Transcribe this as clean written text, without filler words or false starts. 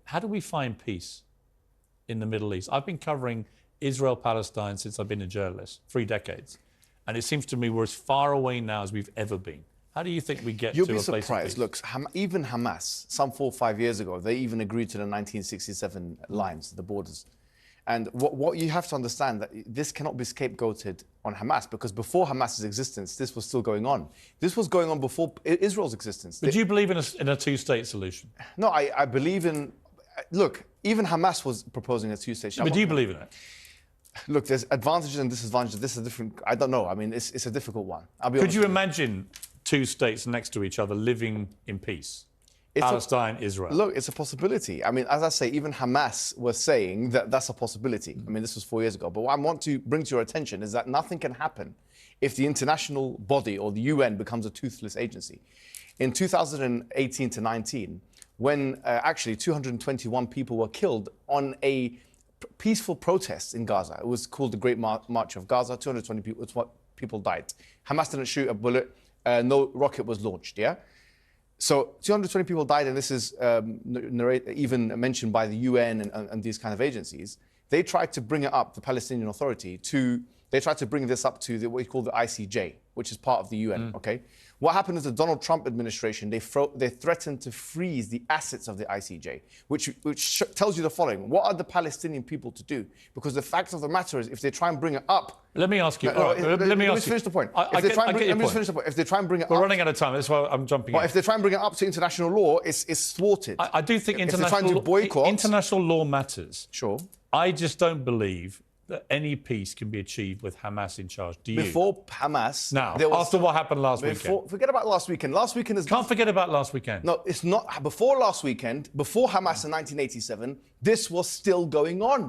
How do we find peace in the Middle East? I've been covering Israel-Palestine since I've been a journalist, 3 decades. And it seems to me we're as far away now as we've ever been. How do you think we get to a place of peace? You'll be surprised. Look, even Hamas, some 4 or 5 years ago, they even agreed to the 1967 lines, the borders. And what you have to understand, that this cannot be scapegoated on Hamas, because before Hamas's existence, this was still going on. This was going on before Israel's existence. But do you believe in a two-state solution? No, I believe in... Look, even Hamas was proposing a two-state solution. But do you believe in it? Look, there's advantages and disadvantages. This is a different... I don't know. I mean, it's a difficult one. Could you imagine 2 states next to each other living in peace? Palestine, Israel. Look, it's a possibility. I mean, as I say, even Hamas was saying that that's a possibility. I mean, this was 4 years ago. But what I want to bring to your attention is that nothing can happen if the international body or the UN becomes a toothless agency. In 2018 to 19, when actually 221 people were killed on a peaceful protest in Gaza. It was called the Great March of Gaza. 220 people died. Hamas didn't shoot a bullet. No rocket was launched, yeah? So 220 people died, and this is even mentioned by the UN and these kind of agencies. They tried to bring it up, the Palestinian Authority, they tried to bring this up to what we call the ICJ, which is part of the UN, okay? What happened is the Donald Trump administration, they threatened to freeze the assets of the ICJ, which tells you the following. What are the Palestinian people to do? Because the fact of the matter is, if they try and bring it up... Let me ask you... let me finish the point. Let me finish the point. If they try and bring it up... We're running out of time, that's why I'm jumping in. If they try and bring it up to international law, it's thwarted. I do think international law matters. Sure. I just don't believe that any peace can be achieved with Hamas in charge. Do you? Before Hamas... Now, after what happened last weekend. Forget about last weekend. Last weekend is... Can't forget about last weekend. No, it's not. Before last weekend, before Hamas in 1987, this was still going on.